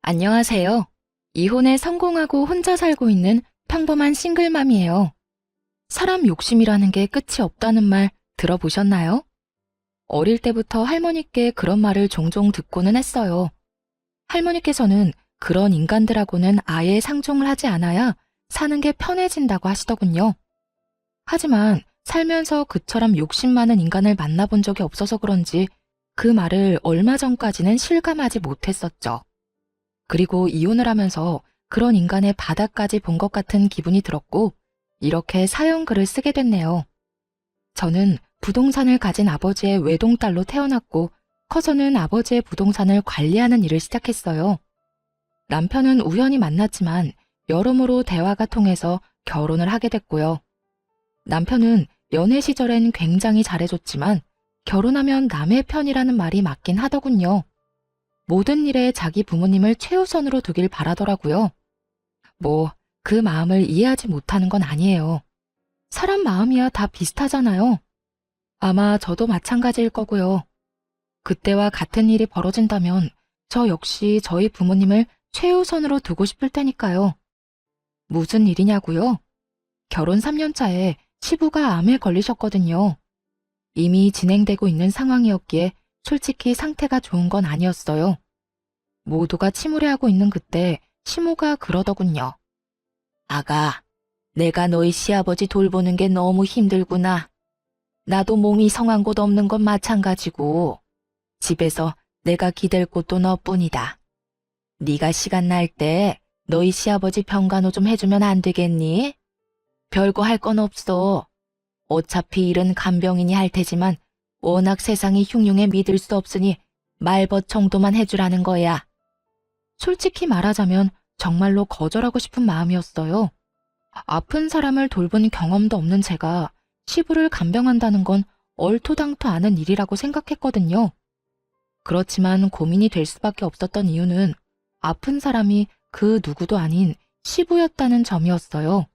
안녕하세요. 이혼에 성공하고 혼자 살고 있는 평범한 싱글맘이에요. 사람 욕심이라는 게 끝이 없다는 말 들어보셨나요? 어릴 때부터 할머니께 그런 말을 종종 듣고는 했어요. 할머니께서는 그런 인간들하고는 아예 상종을 하지 않아야 사는 게 편해진다고 하시더군요. 하지만 살면서 그처럼 욕심 많은 인간을 만나본 적이 없어서 그런지 그 말을 얼마 전까지는 실감하지 못했었죠. 그리고 이혼을 하면서 그런 인간의 바닥까지 본 것 같은 기분이 들었고, 이렇게 사연글을 쓰게 됐네요. 저는 부동산을 가진 아버지의 외동딸로 태어났고, 커서는 아버지의 부동산을 관리하는 일을 시작했어요. 남편은 우연히 만났지만 여러모로 대화가 통해서 결혼을 하게 됐고요. 남편은 연애 시절엔 굉장히 잘해줬지만 결혼하면 남의 편이라는 말이 맞긴 하더군요. 모든 일에 자기 부모님을 최우선으로 두길 바라더라고요. 그 마음을 이해하지 못하는 건 아니에요. 사람 마음이야 다 비슷하잖아요. 아마 저도 마찬가지일 거고요. 그때와 같은 일이 벌어진다면 저 역시 저희 부모님을 최우선으로 두고 싶을 테니까요. 무슨 일이냐고요? 결혼 3년 차에 시부가 암에 걸리셨거든요. 이미 진행되고 있는 상황이었기에 솔직히 상태가 좋은 건 아니었어요. 모두가 침울해하고 있는 그때 시모가 그러더군요. 아가, 내가 너희 시아버지 돌보는 게 너무 힘들구나. 나도 몸이 성한 곳 없는 건 마찬가지고 집에서 내가 기댈 곳도 너뿐이다. 네가 시간 날 때 너희 시아버지 병간호 좀 해주면 안 되겠니? 별거 할 건 없어. 어차피 일은 간병인이 할 테지만 워낙 세상이 흉흉해 믿을 수 없으니 말벗 정도만 해주라는 거야. 솔직히 말하자면 정말로 거절하고 싶은 마음이었어요. 아픈 사람을 돌본 경험도 없는 제가 시부를 간병한다는 건 얼토당토 않은 일이라고 생각했거든요. 그렇지만 고민이 될 수밖에 없었던 이유는 아픈 사람이 그 누구도 아닌 시부였다는 점이었어요.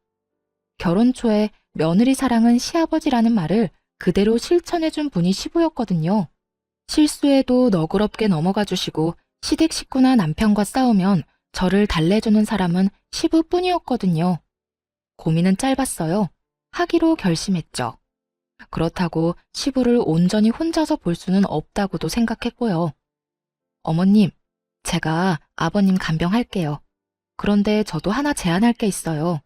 결혼 초에 며느리 사랑은 시아버지라는 말을 그대로 실천해준 분이 시부였거든요. 실수해도 너그럽게 넘어가 주시고 시댁 식구나 남편과 싸우면 저를 달래주는 사람은 시부뿐이었거든요. 고민은 짧았어요. 하기로 결심했죠. 그렇다고 시부를 온전히 혼자서 볼 수는 없다고도 생각했고요. 어머님, 제가 아버님 간병할게요. 그런데 저도 하나 제안할 게 있어요.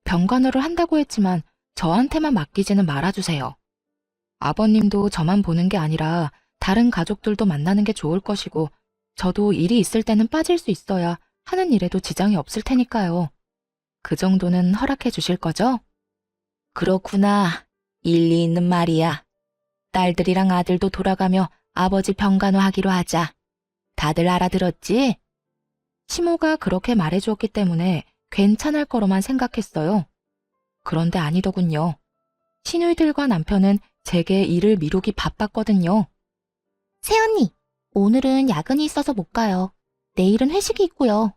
병간호를 한다고 했지만 저한테만 맡기지는 말아주세요. 아버님도 저만 보는 게 아니라 다른 가족들도 만나는 게 좋을 것이고 저도 일이 있을 때는 빠질 수 있어야 하는 일에도 지장이 없을 테니까요. 그 정도는 허락해 주실 거죠? 그렇구나. 일리 있는 말이야. 딸들이랑 아들도 돌아가며 아버지 병간호 하기로 하자. 다들 알아들었지? 시모가 그렇게 말해주었기 때문에 괜찮을 거로만 생각했어요. 그런데 아니더군요. 시누이들과 남편은 제게 일을 미루기 바빴거든요. 새언니, 오늘은 야근이 있어서 못 가요. 내일은 회식이 있고요.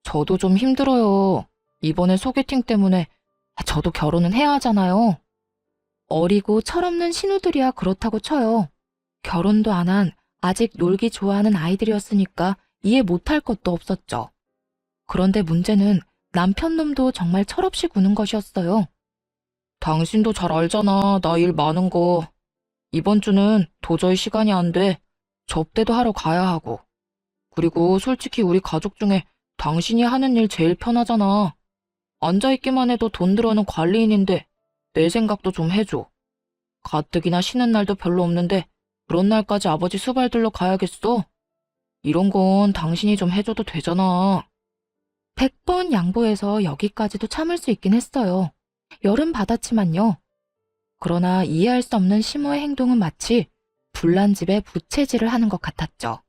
저도 좀 힘들어요. 이번에 소개팅 때문에 저도 결혼은 해야 하잖아요. 어리고 철없는 신우들이야 그렇다고 쳐요. 결혼도 안 한 아직 놀기 좋아하는 아이들이었으니까 이해 못할 것도 없었죠. 그런데 문제는 남편 놈도 정말 철없이 구는 것이었어요. 당신도 잘 알잖아, 나 일 많은 거. 이번 주는 도저히 시간이 안 돼. 접대도 하러 가야 하고. 그리고 솔직히 우리 가족 중에 당신이 하는 일 제일 편하잖아. 앉아있기만 해도 돈 들어는 관리인인데 내 생각도 좀 해줘. 가뜩이나 쉬는 날도 별로 없는데 그런 날까지 아버지 수발 들러 가야겠어? 이런 건 당신이 좀 해줘도 되잖아. 100번 양보해서 여기까지도 참을 수 있긴 했어요. 열은 받았지만요. 그러나 이해할 수 없는 시모의 행동은 마치 불난 집에 부채질을 하는 것 같았죠.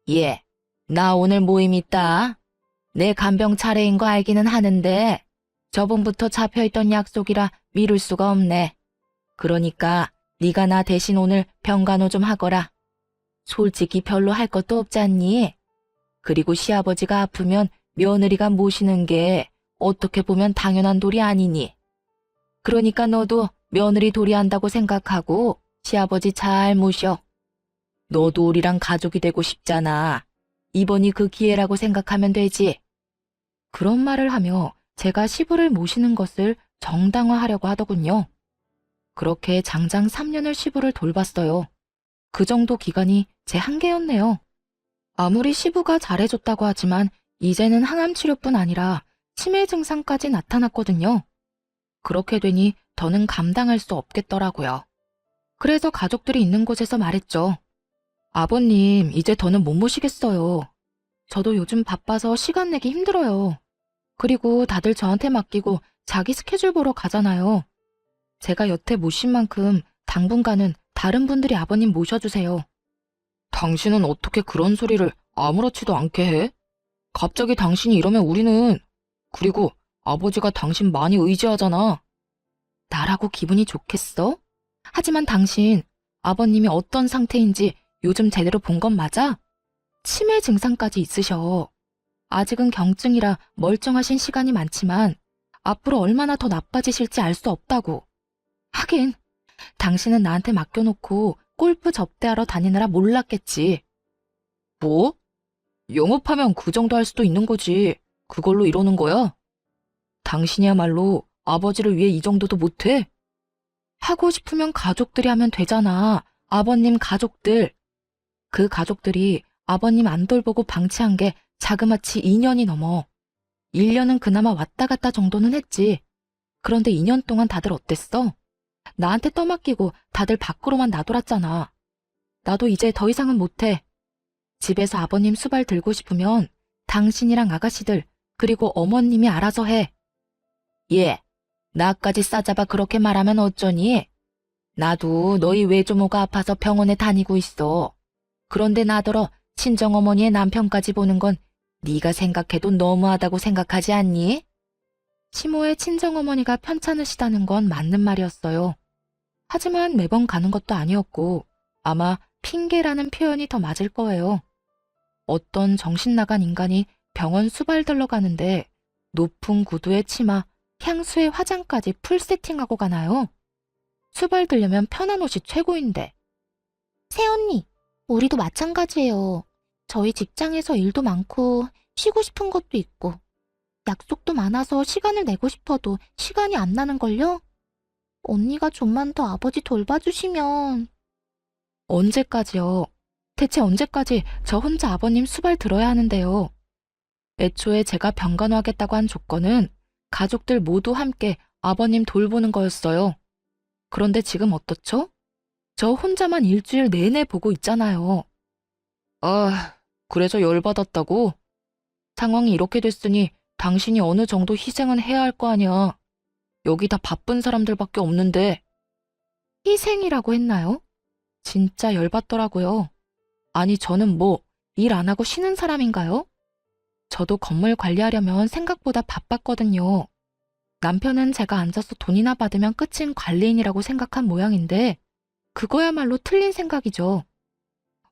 예, 나 오늘 모임 있다. 내 간병 차례인 거 알기는 하는데 저번부터 잡혀있던 약속이라 미룰 수가 없네. 그러니까 네가 나 대신 오늘 병간호 좀 하거라. 솔직히 별로 할 것도 없잖니? 그리고 시아버지가 아프면 며느리가 모시는 게 어떻게 보면 당연한 도리 아니니? 그러니까 너도 며느리 도리한다고 생각하고 시아버지 잘 모셔. 너도 우리랑 가족이 되고 싶잖아. 이번이 그 기회라고 생각하면 되지. 그런 말을 하며 제가 시부를 모시는 것을 정당화하려고 하더군요. 그렇게 장장 3년을 시부를 돌봤어요. 그 정도 기간이 제 한계였네요. 아무리 시부가 잘해줬다고 하지만 이제는 항암 치료뿐 아니라 치매 증상까지 나타났거든요. 그렇게 되니 더는 감당할 수 없겠더라고요. 그래서 가족들이 있는 곳에서 말했죠. 아버님, 이제 더는 못 모시겠어요. 저도 요즘 바빠서 시간 내기 힘들어요. 그리고 다들 저한테 맡기고 자기 스케줄 보러 가잖아요. 제가 여태 모신 만큼 당분간은 다른 분들이 아버님 모셔주세요. 당신은 어떻게 그런 소리를 아무렇지도 않게 해? 갑자기 당신이 이러면 우리는... 그리고 아버지가 당신 많이 의지하잖아. 나라고 기분이 좋겠어? 하지만 당신, 아버님이 어떤 상태인지 요즘 제대로 본 건 맞아? 치매 증상까지 있으셔. 아직은 경증이라 멀쩡하신 시간이 많지만 앞으로 얼마나 더 나빠지실지 알 수 없다고. 하긴 당신은 나한테 맡겨놓고 골프 접대하러 다니느라 몰랐겠지. 뭐? 영업하면 그 정도 할 수도 있는 거지. 그걸로 이러는 거야? 당신이야말로 아버지를 위해 이 정도도 못해? 하고 싶으면 가족들이 하면 되잖아. 아버님 가족들. 그 가족들이 아버님 안 돌보고 방치한 게 자그마치 2년이 넘어. 1년은 그나마 왔다 갔다 정도는 했지. 그런데 2년 동안 다들 어땠어? 나한테 떠맡기고 다들 밖으로만 나돌았잖아. 나도 이제 더 이상은 못해. 집에서 아버님 수발 들고 싶으면 당신이랑 아가씨들 그리고 어머님이 알아서 해. 예, 나까지 싸잡아 그렇게 말하면 어쩌니? 나도 너희 외조모가 아파서 병원에 다니고 있어. 그런데 나더러 친정어머니의 남편까지 보는 건 네가 생각해도 너무하다고 생각하지 않니? 시모의 친정어머니가 편찮으시다는 건 맞는 말이었어요. 하지만 매번 가는 것도 아니었고 아마 핑계라는 표현이 더 맞을 거예요. 어떤 정신 나간 인간이 병원 수발들러 가는데 높은 구두에 치마, 향수에 화장까지 풀 세팅하고 가나요? 수발들려면 편한 옷이 최고인데. 새언니, 우리도 마찬가지예요. 저희 직장에서 일도 많고 쉬고 싶은 것도 있고 약속도 많아서 시간을 내고 싶어도 시간이 안 나는걸요? 언니가 좀만 더 아버지 돌봐주시면... 언제까지요? 대체 언제까지 저 혼자 아버님 수발 들어야 하는데요? 애초에 제가 병간호하겠다고 한 조건은 가족들 모두 함께 아버님 돌보는 거였어요. 그런데 지금 어떻죠? 저 혼자만 일주일 내내 보고 있잖아요. 아, 그래서 열받았다고? 상황이 이렇게 됐으니 당신이 어느 정도 희생은 해야 할 거 아니야. 여기 다 바쁜 사람들밖에 없는데. 희생이라고 했나요? 진짜 열받더라고요. 아니, 저는 뭐 일 안 하고 쉬는 사람인가요? 저도 건물 관리하려면 생각보다 바빴거든요. 남편은 제가 앉아서 돈이나 받으면 끝인 관리인이라고 생각한 모양인데 그거야말로 틀린 생각이죠.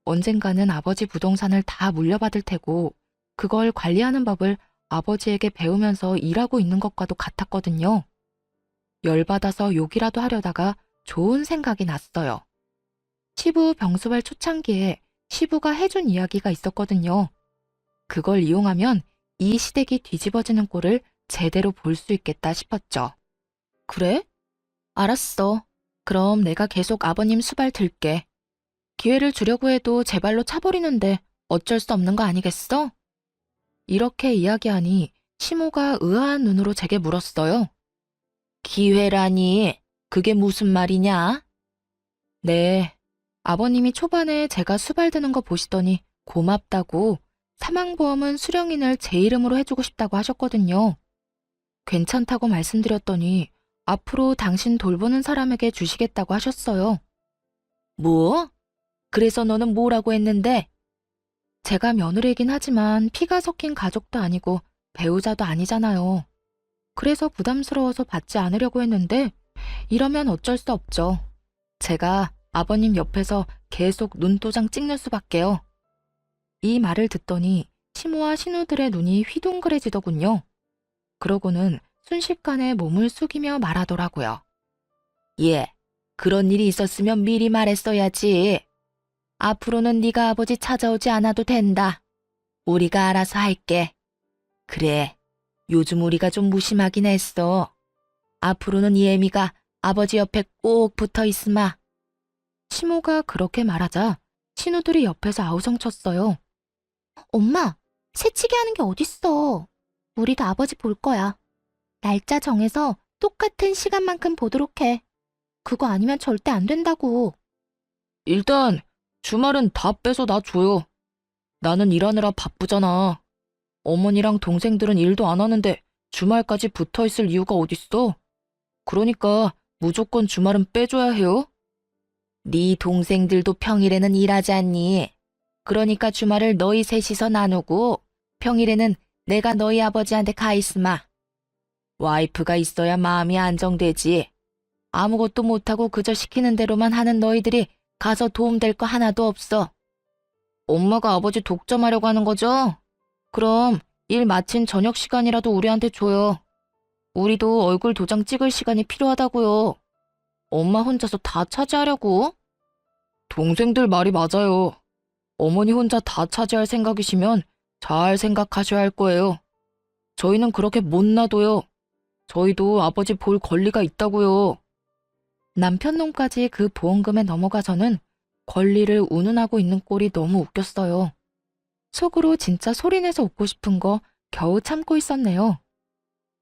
언젠가는 아버지 부동산을 다 물려받을 테고 그걸 관리하는 법을 아버지에게 배우면서 일하고 있는 것과도 같았거든요. 열받아서 욕이라도 하려다가 좋은 생각이 났어요. 시부 병수발 초창기에 시부가 해준 이야기가 있었거든요. 그걸 이용하면 이 시댁이 뒤집어지는 꼴을 제대로 볼 수 있겠다 싶었죠. 그래? 알았어. 그럼 내가 계속 아버님 수발 들게. 기회를 주려고 해도 제 발로 차버리는데 어쩔 수 없는 거 아니겠어? 이렇게 이야기하니 시모가 의아한 눈으로 제게 물었어요. 기회라니, 그게 무슨 말이냐? 네, 아버님이 초반에 제가 수발드는 거 보시더니 고맙다고 사망보험은 수령인을 제 이름으로 해주고 싶다고 하셨거든요. 괜찮다고 말씀드렸더니 앞으로 당신 돌보는 사람에게 주시겠다고 하셨어요. 뭐? 그래서 너는 뭐라고 했는데? 제가 며느리이긴 하지만 피가 섞인 가족도 아니고 배우자도 아니잖아요. 그래서 부담스러워서 받지 않으려고 했는데 이러면 어쩔 수 없죠. 제가 아버님 옆에서 계속 눈도장 찍는 수밖에요. 이 말을 듣더니 시모와 신우들의 눈이 휘둥그레지더군요. 그러고는 순식간에 몸을 숙이며 말하더라고요. 예, 그런 일이 있었으면 미리 말했어야지. 앞으로는 네가 아버지 찾아오지 않아도 된다. 우리가 알아서 할게. 그래, 요즘 우리가 좀 무심하긴 했어. 앞으로는 이 애미가 아버지 옆에 꼭 붙어 있으마. 시모가 그렇게 말하자 신우들이 옆에서 아우성쳤어요. 엄마, 새치기 하는 게 어딨어. 우리도 아버지 볼 거야. 날짜 정해서 똑같은 시간만큼 보도록 해. 그거 아니면 절대 안 된다고. 일단 주말은 다 빼서 나 줘요. 나는 일하느라 바쁘잖아. 어머니랑 동생들은 일도 안 하는데 주말까지 붙어 있을 이유가 어딨어? 그러니까 무조건 주말은 빼줘야 해요. 네 동생들도 평일에는 일하지 않니? 그러니까 주말을 너희 셋이서 나누고 평일에는 내가 너희 아버지한테 가 있으마. 와이프가 있어야 마음이 안정되지. 아무것도 못하고 그저 시키는 대로만 하는 너희들이 가서 도움될 거 하나도 없어. 엄마가 아버지 독점하려고 하는 거죠? 그럼 일 마친 저녁 시간이라도 우리한테 줘요. 우리도 얼굴 도장 찍을 시간이 필요하다고요. 엄마 혼자서 다 차지하려고? 동생들 말이 맞아요. 어머니 혼자 다 차지할 생각이시면 잘 생각하셔야 할 거예요. 저희는 그렇게 못 놔둬요. 저희도 아버지 볼 권리가 있다고요. 남편 놈까지 그 보험금에 넘어가서는 권리를 운운하고 있는 꼴이 너무 웃겼어요. 속으로 진짜 소리내서 웃고 싶은 거 겨우 참고 있었네요.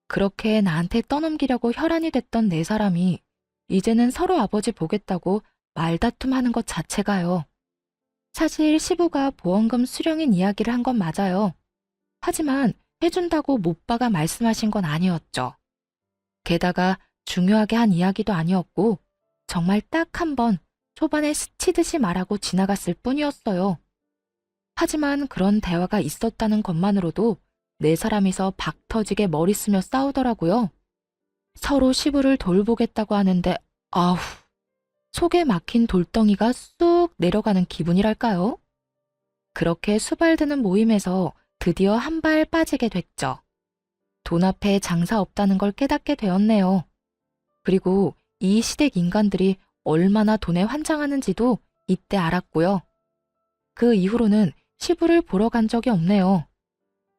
그렇게 나한테 떠넘기려고 혈안이 됐던 네 사람이 이제는 서로 아버지 보겠다고 말다툼하는 것 자체가요. 사실 시부가 보험금 수령인 이야기를 한 건 맞아요. 하지만 해준다고 못박아 말씀하신 건 아니었죠. 게다가 중요하게 한 이야기도 아니었고 정말 딱 한 번 초반에 스치듯이 말하고 지나갔을 뿐이었어요. 하지만 그런 대화가 있었다는 것만으로도 네 사람이서 박 터지게 머리 쓰며 싸우더라고요. 서로 시부를 돌보겠다고 하는데 아우, 속에 막힌 돌덩이가 쑥 내려가는 기분이랄까요? 그렇게 수발드는 모임에서 드디어 한 발 빠지게 됐죠. 돈 앞에 장사 없다는 걸 깨닫게 되었네요. 그리고 이 시댁 인간들이 얼마나 돈에 환장하는지도 이때 알았고요. 그 이후로는 시부를 보러 간 적이 없네요.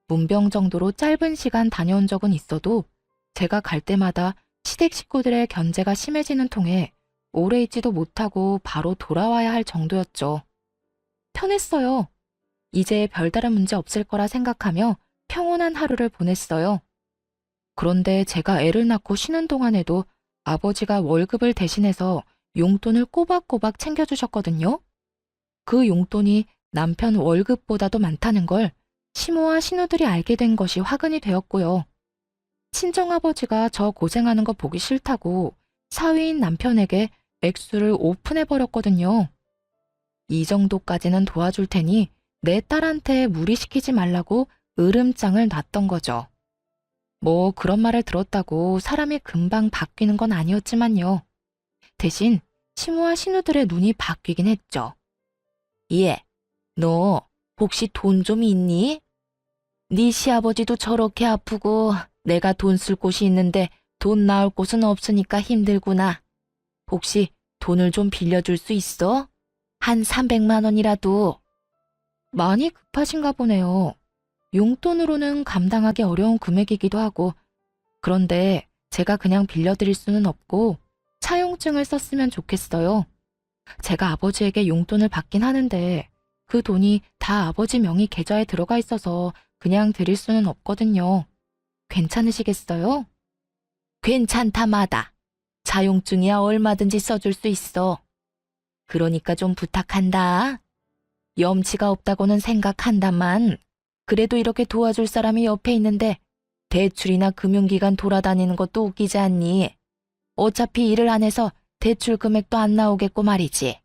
문병 정도로 짧은 시간 다녀온 적은 있어도 제가 갈 때마다 시댁 식구들의 견제가 심해지는 통에 오래 있지도 못하고 바로 돌아와야 할 정도였죠. 편했어요. 이제 별다른 문제 없을 거라 생각하며 평온한 하루를 보냈어요. 그런데 제가 애를 낳고 쉬는 동안에도 아버지가 월급을 대신해서 용돈을 꼬박꼬박 챙겨주셨거든요. 그 용돈이 남편 월급보다도 많다는 걸 시모와 신우들이 알게 된 것이 화근이 되었고요. 친정아버지가 저 고생하는 거 보기 싫다고 사위인 남편에게 액수를 오픈해버렸거든요. 이 정도까지는 도와줄 테니 내 딸한테 무리시키지 말라고 으름장을 놨던 거죠. 뭐 그런 말을 들었다고 사람이 금방 바뀌는 건 아니었지만요. 대신 시모와 신우들의 눈이 바뀌긴 했죠. 예, 너 혹시 돈 좀 있니? 네 시아버지도 저렇게 아프고 내가 돈 쓸 곳이 있는데 돈 나올 곳은 없으니까 힘들구나. 혹시 돈을 좀 빌려줄 수 있어? 한 300만 원이라도. 많이 급하신가 보네요. 용돈으로는 감당하기 어려운 금액이기도 하고, 그런데 제가 그냥 빌려드릴 수는 없고 차용증을 썼으면 좋겠어요. 제가 아버지에게 용돈을 받긴 하는데 그 돈이 다 아버지 명의 계좌에 들어가 있어서 그냥 드릴 수는 없거든요. 괜찮으시겠어요? 괜찮다마다. 차용증이야 얼마든지 써줄 수 있어. 그러니까 좀 부탁한다. 염치가 없다고는 생각한다만 그래도 이렇게 도와줄 사람이 옆에 있는데 대출이나 금융기관 돌아다니는 것도 웃기지 않니? 어차피 일을 안 해서 대출 금액도 안 나오겠고 말이지.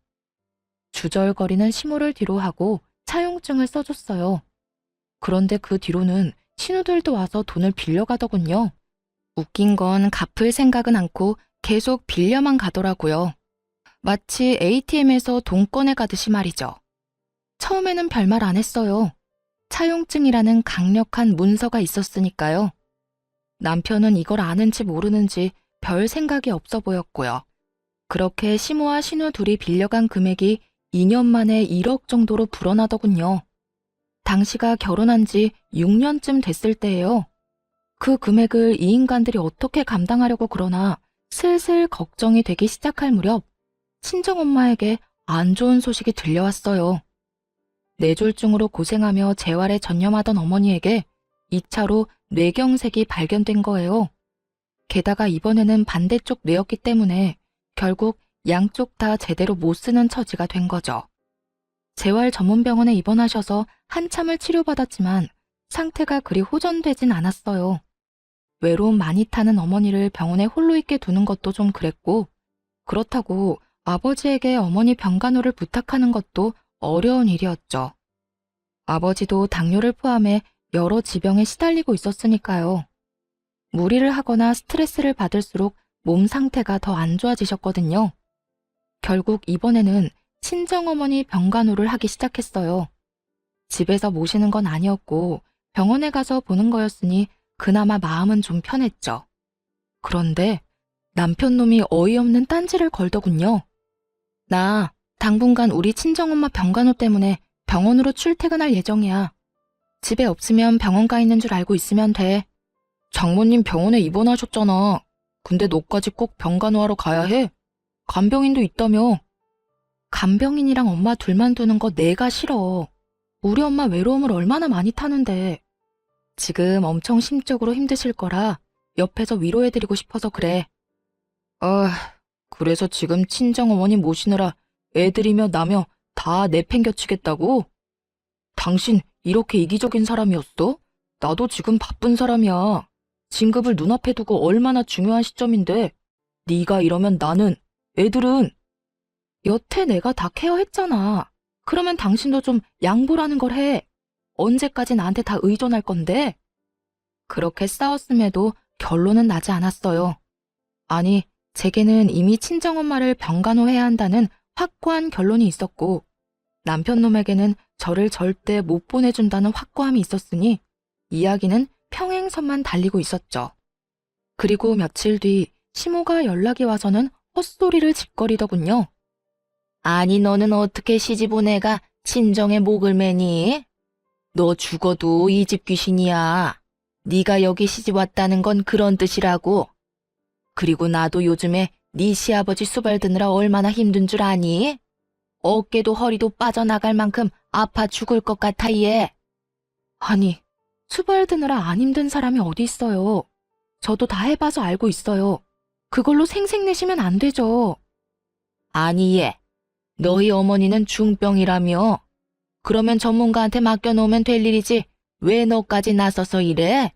주절거리는 시모를 뒤로 하고 차용증을 써줬어요. 그런데 그 뒤로는 신우들도 와서 돈을 빌려가더군요. 웃긴 건 갚을 생각은 않고 계속 빌려만 가더라고요. 마치 ATM에서 돈 꺼내 가듯이 말이죠. 처음에는 별말 안 했어요. 차용증이라는 강력한 문서가 있었으니까요. 남편은 이걸 아는지 모르는지 별 생각이 없어 보였고요. 그렇게 시모와 신우 둘이 빌려간 금액이 2년 만에 1억 정도로 불어나더군요. 당시가 결혼한 지 6년쯤 됐을 때예요. 그 금액을 이 인간들이 어떻게 감당하려고 그러나 슬슬 걱정이 되기 시작할 무렵 친정엄마에게 안 좋은 소식이 들려왔어요. 뇌졸중으로 고생하며 재활에 전념하던 어머니에게 2차로 뇌경색이 발견된 거예요. 게다가 이번에는 반대쪽 뇌였기 때문에 결국 양쪽 다 제대로 못 쓰는 처지가 된 거죠. 재활 전문병원에 입원하셔서 한참을 치료받았지만 상태가 그리 호전되진 않았어요. 외로움 많이 타는 어머니를 병원에 홀로 있게 두는 것도 좀 그랬고, 그렇다고 아버지에게 어머니 병간호를 부탁하는 것도 어려운 일이었죠. 아버지도 당뇨를 포함해 여러 지병에 시달리고 있었으니까요. 무리를 하거나 스트레스를 받을수록 몸 상태가 더 안 좋아지셨거든요. 결국 이번에는 친정어머니 병간호를 하기 시작했어요. 집에서 모시는 건 아니었고 병원에 가서 보는 거였으니 그나마 마음은 좀 편했죠. 그런데 남편 놈이 어이없는 딴지를 걸더군요. 나 당분간 우리 친정엄마 병간호 때문에 병원으로 출퇴근할 예정이야. 집에 없으면 병원 가 있는 줄 알고 있으면 돼. 장모님 병원에 입원하셨잖아. 근데 너까지 꼭 병간호하러 가야 해? 간병인도 있다며. 간병인이랑 엄마 둘만 두는 거 내가 싫어. 우리 엄마 외로움을 얼마나 많이 타는데. 지금 엄청 심적으로 힘드실 거라 옆에서 위로해드리고 싶어서 그래. 아, 그래서 지금 친정어머니 모시느라 애들이며 나며 다 내팽겨치겠다고? 당신 이렇게 이기적인 사람이었어? 나도 지금 바쁜 사람이야. 진급을 눈앞에 두고 얼마나 중요한 시점인데 네가 이러면 나는, 애들은. 여태 내가 다 케어했잖아. 그러면 당신도 좀 양보라는 걸 해. 언제까지 나한테 다 의존할 건데? 그렇게 싸웠음에도 결론은 나지 않았어요. 아니, 제게는 이미 친정엄마를 병간호해야 한다는 확고한 결론이 있었고 남편 놈에게는 저를 절대 못 보내준다는 확고함이 있었으니 이야기는 평행선만 달리고 있었죠. 그리고 며칠 뒤 시모가 연락이 와서는 헛소리를 짓거리더군요. 아니 너는 어떻게 시집 온 애가 친정에 목을 매니? 너 죽어도 이 집 귀신이야. 네가 여기 시집 왔다는 건 그런 뜻이라고. 그리고 나도 요즘에 네 시아버지 수발 드느라 얼마나 힘든 줄 아니? 어깨도 허리도 빠져나갈 만큼 아파 죽을 것 같아 얘. 아니, 수발 드느라 안 힘든 사람이 어디 있어요. 저도 다 해봐서 알고 있어요. 그걸로 생색내시면 안 되죠. 아니 얘, 너희 어머니는 중병이라며. 그러면 전문가한테 맡겨놓으면 될 일이지 왜 너까지 나서서 이래?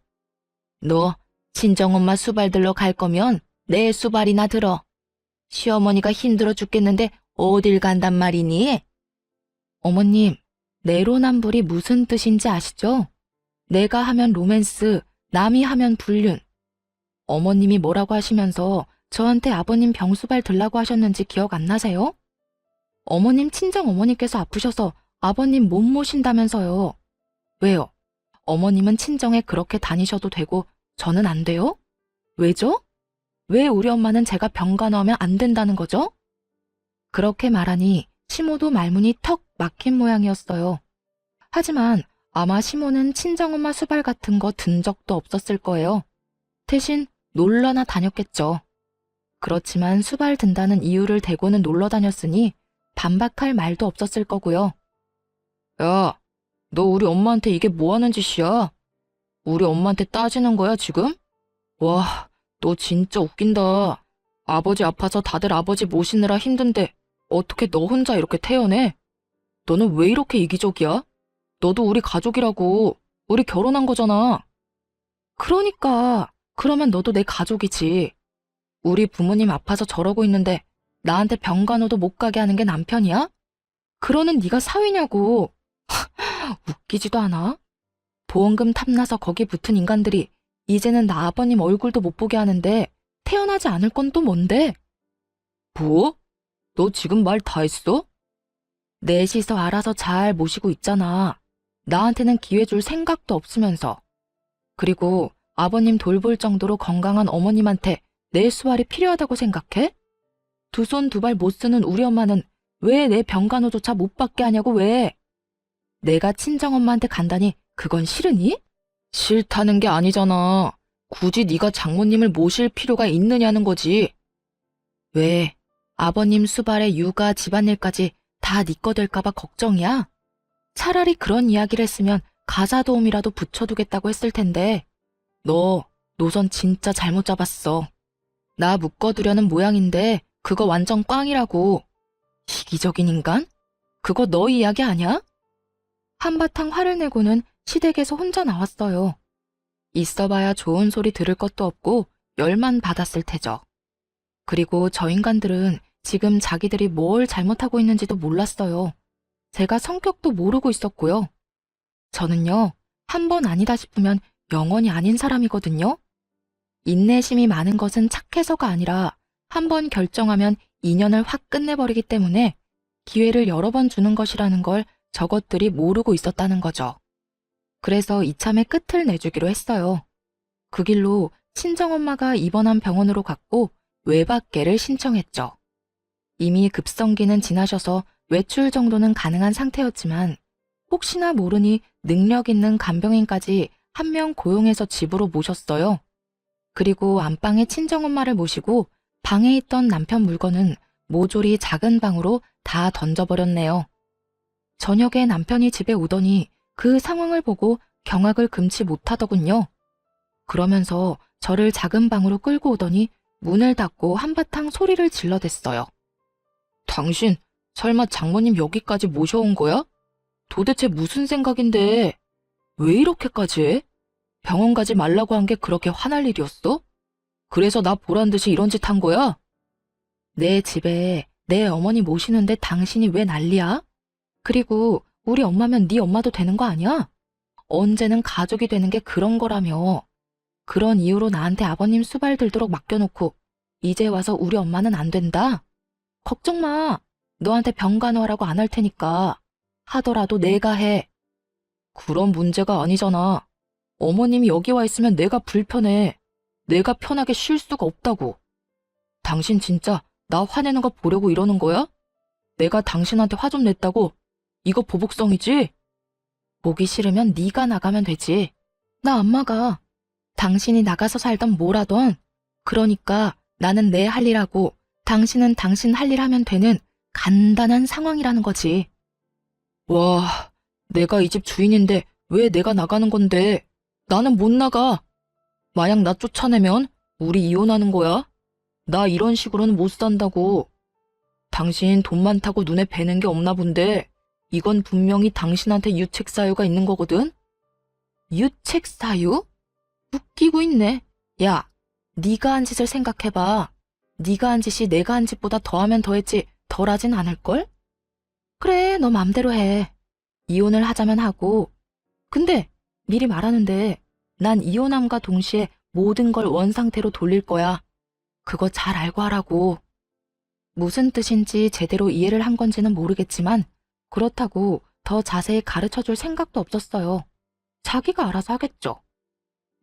너 친정엄마 수발 들러 갈 거면 내 수발이나 들어. 시어머니가 힘들어 죽겠는데 어딜 간단 말이니? 어머님, 내로남불이 무슨 뜻인지 아시죠? 내가 하면 로맨스, 남이 하면 불륜. 어머님이 뭐라고 하시면서 저한테 아버님 병수발 들라고 하셨는지 기억 안 나세요? 어머님 친정어머니께서 아프셔서 아버님 못 모신다면서요. 왜요? 어머님은 친정에 그렇게 다니셔도 되고 저는 안 돼요? 왜죠? 왜 우리 엄마는 제가 병간호하면 안 된다는 거죠? 그렇게 말하니 시모도 말문이 턱 막힌 모양이었어요. 하지만 아마 시모는 친정엄마 수발 같은 거 든 적도 없었을 거예요. 대신 놀러나 다녔겠죠. 그렇지만 수발 든다는 이유를 대고는 놀러 다녔으니 반박할 말도 없었을 거고요. 야, 너 우리 엄마한테 이게 뭐 하는 짓이야? 우리 엄마한테 따지는 거야 지금? 와, 너 진짜 웃긴다. 아버지 아파서 다들 아버지 모시느라 힘든데 어떻게 너 혼자 이렇게 태어내? 너는 왜 이렇게 이기적이야? 너도 우리 가족이라고. 우리 결혼한 거잖아. 그러니까 그러면 너도 내 가족이지. 우리 부모님 아파서 저러고 있는데 나한테 병간호도 못 가게 하는 게 남편이야? 그러는 네가 사위냐고. 웃기지도 않아? 보험금 탐나서 거기 붙은 인간들이 이제는 나 아버님 얼굴도 못 보게 하는데 태어나지 않을 건 또 뭔데? 뭐? 너 지금 말 다 했어? 넷이서 알아서 잘 모시고 있잖아. 나한테는 기회 줄 생각도 없으면서. 그리고 아버님 돌볼 정도로 건강한 어머님한테 내 수발이 필요하다고 생각해? 두 손 두 발 못 쓰는 우리 엄마는 왜 내 병간호조차 못 받게 하냐고 왜? 내가 친정엄마한테 간다니 그건 싫으니? 싫다는 게 아니잖아. 굳이 네가 장모님을 모실 필요가 있느냐는 거지. 왜? 아버님 수발에 육아 집안일까지 다 네 거 될까봐 걱정이야? 차라리 그런 이야기를 했으면 가사 도우미라도 붙여두겠다고 했을 텐데. 너 노선 진짜 잘못 잡았어. 나 묶어두려는 모양인데 그거 완전 꽝이라고. 이기적인 인간? 그거 너 이야기 아냐? 한바탕 화를 내고는 시댁에서 혼자 나왔어요. 있어봐야 좋은 소리 들을 것도 없고 열만 받았을 테죠. 그리고 저 인간들은 지금 자기들이 뭘 잘못하고 있는지도 몰랐어요. 제가 성격도 모르고 있었고요. 저는요, 한 번 아니다 싶으면 영원히 아닌 사람이거든요. 인내심이 많은 것은 착해서가 아니라 한 번 결정하면 인연을 확 끝내버리기 때문에 기회를 여러 번 주는 것이라는 걸 저것들이 모르고 있었다는 거죠. 그래서 이참에 끝을 내주기로 했어요. 그 길로 친정엄마가 입원한 병원으로 갔고 외박계를 신청했죠. 이미 급성기는 지나셔서 외출 정도는 가능한 상태였지만 혹시나 모르니 능력 있는 간병인까지 한 명 고용해서 집으로 모셨어요. 그리고 안방에 친정엄마를 모시고 방에 있던 남편 물건은 모조리 작은 방으로 다 던져버렸네요. 저녁에 남편이 집에 오더니 그 상황을 보고 경악을 금치 못하더군요. 그러면서 저를 작은 방으로 끌고 오더니 문을 닫고 한바탕 소리를 질러댔어요. 당신 설마 장모님 여기까지 모셔온 거야? 도대체 무슨 생각인데 왜 이렇게까지 해? 병원 가지 말라고 한 게 그렇게 화날 일이었어? 그래서 나 보란 듯이 이런 짓 한 거야? 내 집에 내 어머니 모시는데 당신이 왜 난리야? 그리고 우리 엄마면 네 엄마도 되는 거 아니야? 언제는 가족이 되는 게 그런 거라며. 그런 이유로 나한테 아버님 수발 들도록 맡겨놓고 이제 와서 우리 엄마는 안 된다? 걱정 마. 너한테 병간호하라고 안 할 테니까. 하더라도 내가 해. 그런 문제가 아니잖아. 어머님이 여기 와 있으면 내가 불편해. 내가 편하게 쉴 수가 없다고. 당신 진짜 나 화내는 거 보려고 이러는 거야? 내가 당신한테 화 좀 냈다고? 이거 보복성이지? 보기 싫으면 네가 나가면 되지. 나 안 나가. 당신이 나가서 살던 뭘 하던. 그러니까 나는 내 할 일 하고 당신은 당신 할 일 하면 되는 간단한 상황이라는 거지. 와, 내가 이 집 주인인데 왜 내가 나가는 건데? 나는 못 나가. 만약 나 쫓아내면 우리 이혼하는 거야? 나 이런 식으로는 못 산다고. 당신 돈 많다고 눈에 뵈는 게 없나 본데 이건 분명히 당신한테 유책 사유가 있는 거거든? 유책 사유? 웃기고 있네. 야, 네가 한 짓을 생각해봐. 네가 한 짓이 내가 한 짓보다 더하면 더했지 덜하진 않을걸? 그래, 너 맘대로 해. 이혼을 하자면 하고. 근데 미리 말하는데 난 이혼함과 동시에 모든 걸 원상태로 돌릴 거야. 그거 잘 알고 하라고. 무슨 뜻인지 제대로 이해를 한 건지는 모르겠지만 그렇다고 더 자세히 가르쳐줄 생각도 없었어요. 자기가 알아서 하겠죠.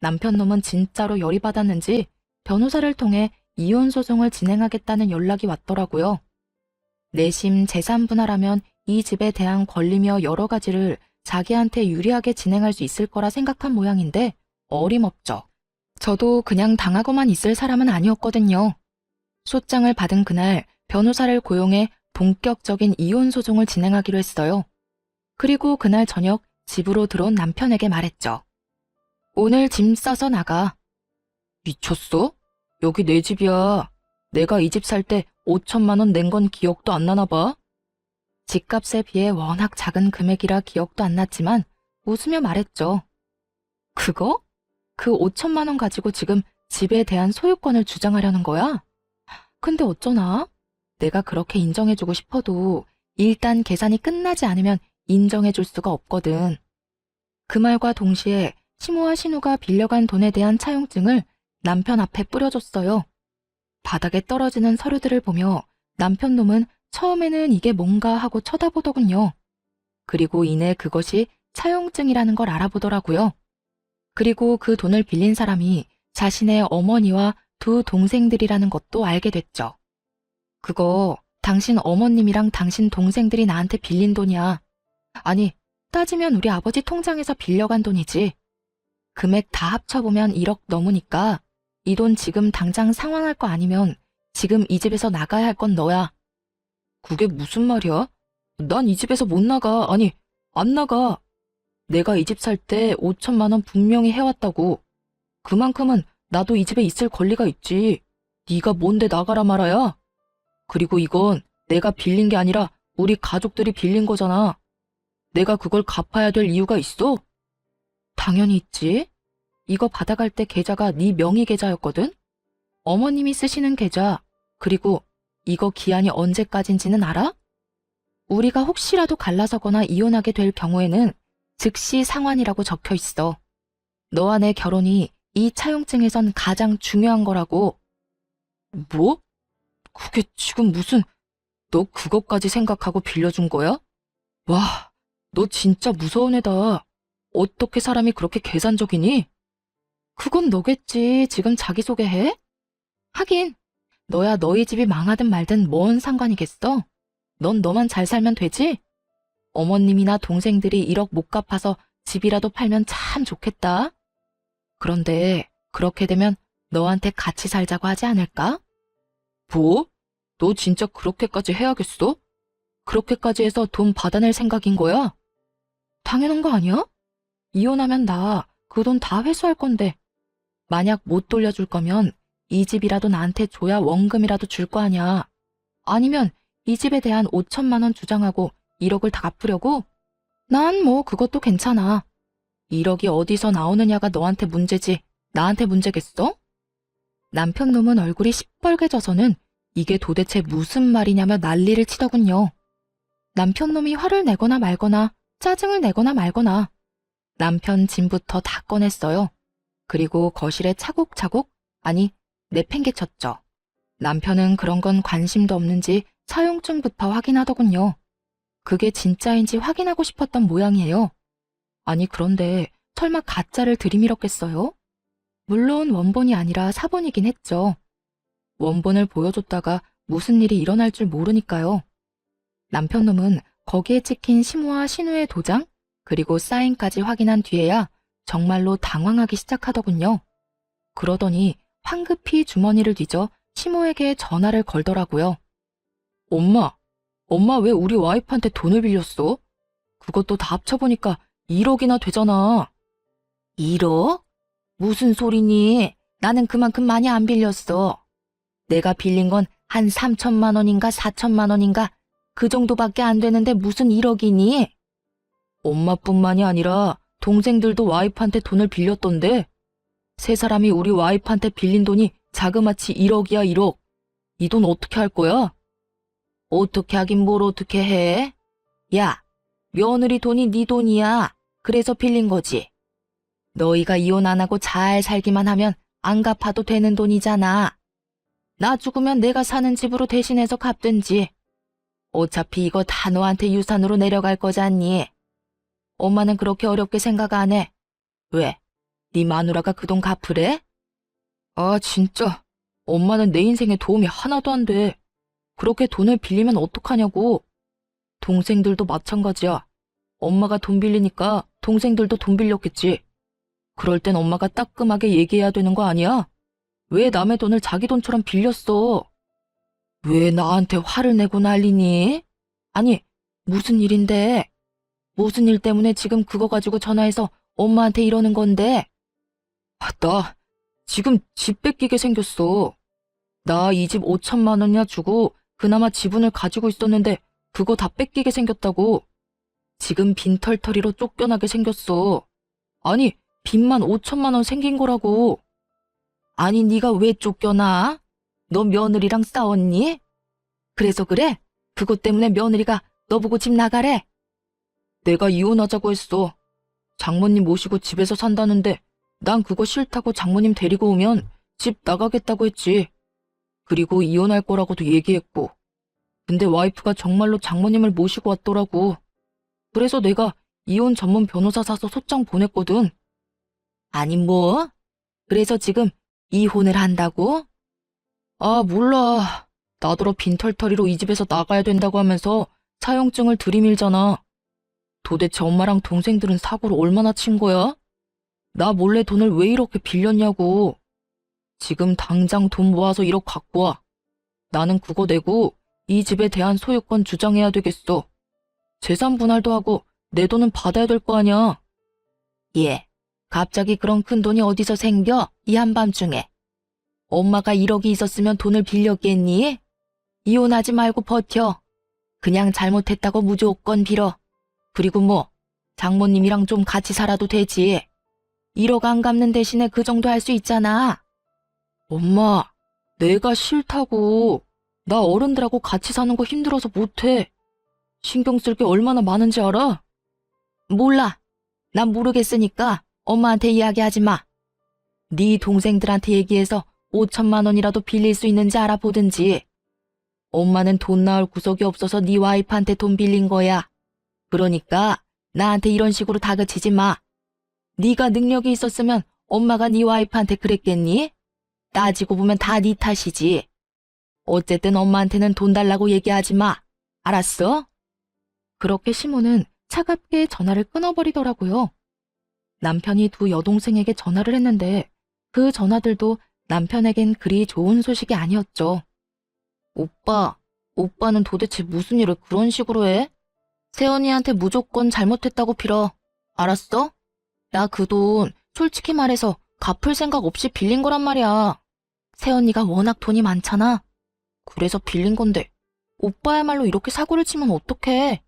남편 놈은 진짜로 열이 받았는지 변호사를 통해 이혼 소송을 진행하겠다는 연락이 왔더라고요. 내심 재산 분할하면 이 집에 대한 권리며 여러 가지를 자기한테 유리하게 진행할 수 있을 거라 생각한 모양인데 어림없죠. 저도 그냥 당하고만 있을 사람은 아니었거든요. 소장을 받은 그날 변호사를 고용해 본격적인 이혼 소송을 진행하기로 했어요. 그리고 그날 저녁 집으로 들어온 남편에게 말했죠. 오늘 짐 싸서 나가. 미쳤어? 여기 내 집이야. 내가 이 집 살 때 5천만 원 낸 건 기억도 안 나나 봐. 집값에 비해 워낙 작은 금액이라 기억도 안 났지만 웃으며 말했죠. 그거? 그 5천만 원 가지고 지금 집에 대한 소유권을 주장하려는 거야? 근데 어쩌나? 내가 그렇게 인정해주고 싶어도 일단 계산이 끝나지 않으면 인정해줄 수가 없거든. 그 말과 동시에 시모와 신우가 빌려간 돈에 대한 차용증을 남편 앞에 뿌려줬어요. 바닥에 떨어지는 서류들을 보며 남편 놈은 처음에는 이게 뭔가 하고 쳐다보더군요. 그리고 이내 그것이 차용증이라는 걸 알아보더라고요. 그리고 그 돈을 빌린 사람이 자신의 어머니와 두 동생들이라는 것도 알게 됐죠. 그거 당신 어머님이랑 당신 동생들이 나한테 빌린 돈이야. 아니, 따지면 우리 아버지 통장에서 빌려간 돈이지. 금액 다 합쳐보면 1억 넘으니까 이 돈 지금 당장 상환할 거 아니면 지금 이 집에서 나가야 할 건 너야. 그게 무슨 말이야? 난 이 집에서 못 나가. 아니, 안 나가. 내가 이 집 살 때 5천만 원 분명히 해왔다고. 그만큼은 나도 이 집에 있을 권리가 있지. 네가 뭔데 나가라 말아야? 그리고 이건 내가 빌린 게 아니라 우리 가족들이 빌린 거잖아. 내가 그걸 갚아야 될 이유가 있어? 당연히 있지. 이거 받아갈 때 계좌가 네 명의 계좌였거든? 어머님이 쓰시는 계좌. 그리고 이거 기한이 언제까지인지는 알아? 우리가 혹시라도 갈라서거나 이혼하게 될 경우에는 즉시 상환이라고 적혀 있어. 너와 내 결혼이 이 차용증에선 가장 중요한 거라고. 뭐? 그게 지금 무슨, 너 그것까지 생각하고 빌려준 거야? 와, 너 진짜 무서운 애다. 어떻게 사람이 그렇게 계산적이니? 그건 너겠지. 지금 자기소개해? 하긴, 너야 너희 집이 망하든 말든 뭔 상관이겠어? 넌 너만 잘 살면 되지? 어머님이나 동생들이 1억 못 갚아서 집이라도 팔면 참 좋겠다. 그런데 그렇게 되면 너한테 같이 살자고 하지 않을까? 뭐? 너 진짜 그렇게까지 해야겠어? 그렇게까지 해서 돈 받아낼 생각인 거야? 당연한 거 아니야? 이혼하면 나 그 돈 다 회수할 건데. 만약 못 돌려줄 거면 이 집이라도 나한테 줘야 원금이라도 줄 거 아니야. 아니면 이 집에 대한 5천만 원 주장하고 1억을 다 갚으려고? 난 뭐 그것도 괜찮아. 1억이 어디서 나오느냐가 너한테 문제지 나한테 문제겠어? 남편 놈은 얼굴이 시뻘개져서는 이게 도대체 무슨 말이냐며 난리를 치더군요. 남편 놈이 화를 내거나 말거나 짜증을 내거나 말거나 남편 짐부터 다 꺼냈어요. 그리고 거실에 차곡차곡, 아니 내팽개쳤죠. 남편은 그런 건 관심도 없는지 차용증부터 확인하더군요. 그게 진짜인지 확인하고 싶었던 모양이에요. 아니 그런데 설마 가짜를 들이밀었겠어요? 물론 원본이 아니라 사본이긴 했죠. 원본을 보여줬다가 무슨 일이 일어날 줄 모르니까요. 남편 놈은 거기에 찍힌 시모와 신우의 도장, 그리고 사인까지 확인한 뒤에야 정말로 당황하기 시작하더군요. 그러더니 황급히 주머니를 뒤져 시모에게 전화를 걸더라고요. 엄마 왜 우리 와이프한테 돈을 빌렸어? 그것도 다 합쳐보니까 1억이나 되잖아. 1억? 무슨 소리니? 나는 그만큼 많이 안 빌렸어. 내가 빌린 건 한 3천만 원인가 4천만 원인가 그 정도밖에 안 되는데 무슨 1억이니? 엄마뿐만이 아니라 동생들도 와이프한테 돈을 빌렸던데 세 사람이 우리 와이프한테 빌린 돈이 자그마치 1억이야 1억. 이 돈 어떻게 할 거야? 어떻게 하긴 뭘 어떻게 해? 야, 며느리 돈이 네 돈이야. 그래서 빌린 거지. 너희가 이혼 안 하고 잘 살기만 하면 안 갚아도 되는 돈이잖아. 나 죽으면 내가 사는 집으로 대신해서 갚든지. 어차피 이거 다 너한테 유산으로 내려갈 거잖니. 엄마는 그렇게 어렵게 생각 안 해. 왜? 네 마누라가 그 돈 갚으래? 아 진짜 엄마는 내 인생에 도움이 하나도 안 돼. 그렇게 돈을 빌리면 어떡하냐고. 동생들도 마찬가지야. 엄마가 돈 빌리니까 동생들도 돈 빌렸겠지. 그럴 땐 엄마가 따끔하게 얘기해야 되는 거 아니야? 왜 남의 돈을 자기 돈처럼 빌렸어? 왜 나한테 화를 내고 난리니? 아니, 무슨 일인데? 무슨 일 때문에 지금 그거 가지고 전화해서 엄마한테 이러는 건데? 나 지금 집 뺏기게 생겼어. 나 이 집 5천만 원이나 주고 그나마 지분을 가지고 있었는데 그거 다 뺏기게 생겼다고. 지금 빈털터리로 쫓겨나게 생겼어. 아니, 빚만 5천만 원 생긴 거라고. 아니, 네가 왜 쫓겨나? 너 며느리랑 싸웠니? 그래서 그래? 그것 때문에 며느리가 너 보고 집 나가래? 내가 이혼하자고 했어. 장모님 모시고 집에서 산다는데 난 그거 싫다고 장모님 데리고 오면 집 나가겠다고 했지. 그리고 이혼할 거라고도 얘기했고. 근데 와이프가 정말로 장모님을 모시고 왔더라고. 그래서 내가 이혼 전문 변호사 사서 소장 보냈거든. 아니 뭐? 그래서 지금 이혼을 한다고? 아 몰라. 나더러 빈털터리로 이 집에서 나가야 된다고 하면서 차용증을 들이밀잖아. 도대체 엄마랑 동생들은 사고를 얼마나 친 거야? 나 몰래 돈을 왜 이렇게 빌렸냐고. 지금 당장 돈 모아서 1억 갖고 와. 나는 그거 내고 이 집에 대한 소유권 주장해야 되겠어. 재산 분할도 하고 내 돈은 받아야 될 거 아니야. 예, 갑자기 그런 큰 돈이 어디서 생겨? 이 한밤중에. 엄마가 1억이 있었으면 돈을 빌렸겠니? 이혼하지 말고 버텨. 그냥 잘못했다고 무조건 빌어. 그리고 뭐 장모님이랑 좀 같이 살아도 되지. 1억 안 갚는 대신에 그 정도 할 수 있잖아. 엄마, 내가 싫다고. 나 어른들하고 같이 사는 거 힘들어서 못해. 신경 쓸 게 얼마나 많은지 알아? 몰라. 난 모르겠으니까 엄마한테 이야기하지 마. 네 동생들한테 얘기해서 5천만 원이라도 빌릴 수 있는지 알아보든지. 엄마는 돈 나올 구석이 없어서 네 와이프한테 돈 빌린 거야. 그러니까 나한테 이런 식으로 다그치지 마. 네가 능력이 있었으면 엄마가 네 와이프한테 그랬겠니? 따지고 보면 다 네 탓이지. 어쨌든 엄마한테는 돈 달라고 얘기하지 마. 알았어? 그렇게 시모는 차갑게 전화를 끊어버리더라고요. 남편이 두 여동생에게 전화를 했는데 그 전화들도 남편에겐 그리 좋은 소식이 아니었죠. 오빠는 도대체 무슨 일을 그런 식으로 해? 세연이한테 무조건 잘못했다고 빌어. 알았어? 나 그 돈 솔직히 말해서 갚을 생각 없이 빌린 거란 말이야. 세연이가 워낙 돈이 많잖아. 그래서 빌린 건데 오빠야말로 이렇게 사고를 치면 어떡해.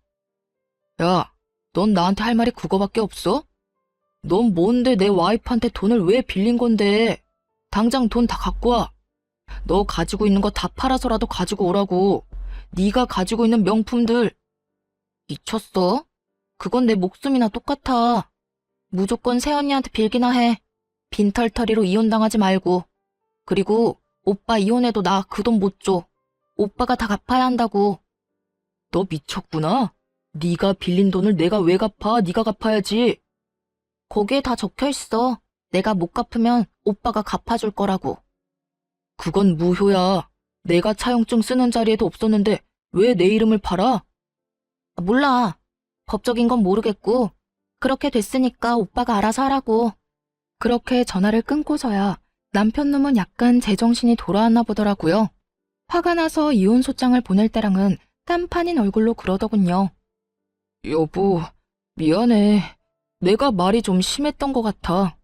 야, 넌 나한테 할 말이 그거밖에 없어? 넌 뭔데 내 와이프한테 돈을 왜 빌린 건데. 당장 돈 다 갖고 와. 너 가지고 있는 거 다 팔아서라도 가지고 오라고. 네가 가지고 있는 명품들. 미쳤어? 그건 내 목숨이나 똑같아. 무조건 새언니한테 빌기나 해. 빈털터리로 이혼당하지 말고. 그리고 오빠 이혼해도 나 그 돈 못 줘. 오빠가 다 갚아야 한다고. 너 미쳤구나. 네가 빌린 돈을 내가 왜 갚아? 네가 갚아야지. 거기에 다 적혀있어. 내가 못 갚으면 오빠가 갚아줄 거라고. 그건 무효야. 내가 차용증 쓰는 자리에도 없었는데 왜 내 이름을 팔아? 몰라. 법적인 건 모르겠고 그렇게 됐으니까 오빠가 알아서 하라고. 그렇게 전화를 끊고서야 남편 놈은 약간 제정신이 돌아왔나 보더라고요. 화가 나서 이혼 소장을 보낼 때랑은 딴판인 얼굴로 그러더군요. 여보, 미안해. 내가 말이 좀 심했던 것 같아.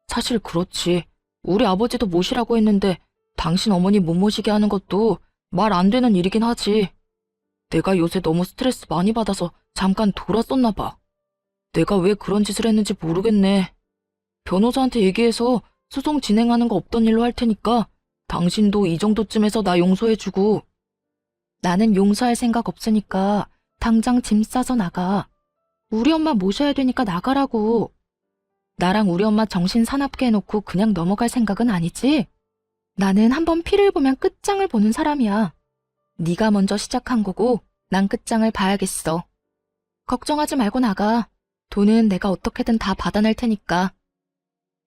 사실 그렇지. 우리 아버지도 모시라고 했는데 당신 어머니 못 모시게 하는 것도 말 안 되는 일이긴 하지. 내가 요새 너무 스트레스 많이 받아서 잠깐 돌았었나 봐. 내가 왜 그런 짓을 했는지 모르겠네. 변호사한테 얘기해서 소송 진행하는 거 없던 일로 할 테니까 당신도 이 정도쯤에서 나 용서해주고. 나는 용서할 생각 없으니까 당장 짐 싸서 나가. 우리 엄마 모셔야 되니까 나가라고. 나랑 우리 엄마 정신 사납게 해놓고 그냥 넘어갈 생각은 아니지? 나는 한번 피를 보면 끝장을 보는 사람이야. 네가 먼저 시작한 거고 난 끝장을 봐야겠어. 걱정하지 말고 나가. 돈은 내가 어떻게든 다 받아낼 테니까.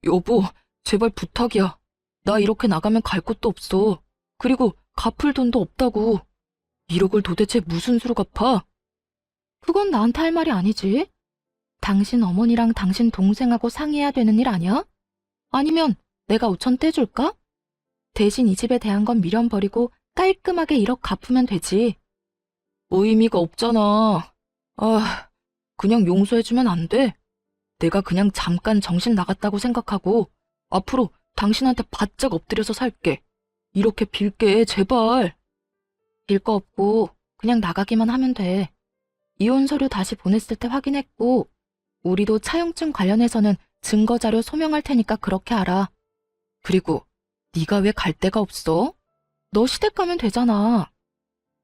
여보, 제발 부탁이야. 나 이렇게 나가면 갈 곳도 없어. 그리고 갚을 돈도 없다고. 1억을 도대체 무슨 수로 갚아? 그건 나한테 할 말이 아니지. 당신 어머니랑 당신 동생하고 상의해야 되는 일 아니야? 아니면 내가 5천 떼줄까? 대신 이 집에 대한 건 미련 버리고 깔끔하게 1억 갚으면 되지. 의미가 없잖아. 그냥 용서해주면 안 돼? 내가 그냥 잠깐 정신 나갔다고 생각하고 앞으로 당신한테 바짝 엎드려서 살게. 이렇게 빌게, 제발. 빌 거 없고 그냥 나가기만 하면 돼. 이혼 서류 다시 보냈을 때 확인했고 우리도 차용증 관련해서는 증거자료 소명할 테니까 그렇게 알아. 그리고 네가 왜 갈 데가 없어? 너 시댁 가면 되잖아.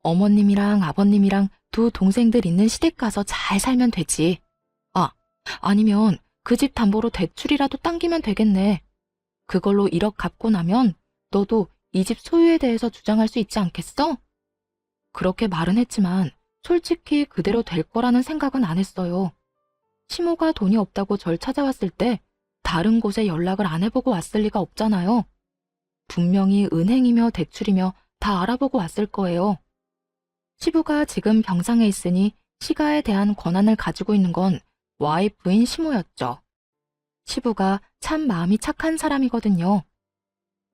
어머님이랑 아버님이랑 두 동생들 있는 시댁 가서 잘 살면 되지. 아니면 그 집 담보로 대출이라도 당기면 되겠네. 그걸로 1억 갚고 나면 너도 이 집 소유에 대해서 주장할 수 있지 않겠어? 그렇게 말은 했지만 솔직히 그대로 될 거라는 생각은 안 했어요. 시모가 돈이 없다고 절 찾아왔을 때 다른 곳에 연락을 안 해보고 왔을 리가 없잖아요. 분명히 은행이며 대출이며 다 알아보고 왔을 거예요. 시부가 지금 병상에 있으니 시가에 대한 권한을 가지고 있는 건 와이프인 시모였죠. 시부가 참 마음이 착한 사람이거든요.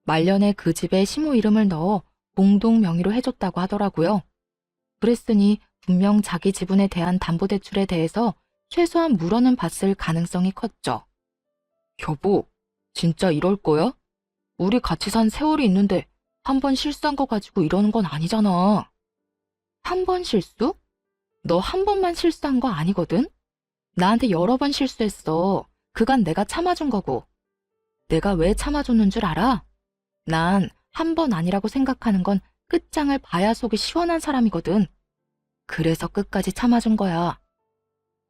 말년에 그 집에 시모 이름을 넣어 공동 명의로 해줬다고 하더라고요. 그랬으니 분명 자기 지분에 대한 담보대출에 대해서 최소한 물어는 봤을 가능성이 컸죠. 여보, 진짜 이럴 거야? 우리 같이 산 세월이 있는데 한 번 실수한 거 가지고 이러는 건 아니잖아. 한 번 실수? 너 한 번만 실수한 거 아니거든? 나한테 여러 번 실수했어. 그간 내가 참아준 거고. 내가 왜 참아줬는 줄 알아? 난 한 번 아니라고 생각하는 건 끝장을 봐야 속이 시원한 사람이거든. 그래서 끝까지 참아준 거야.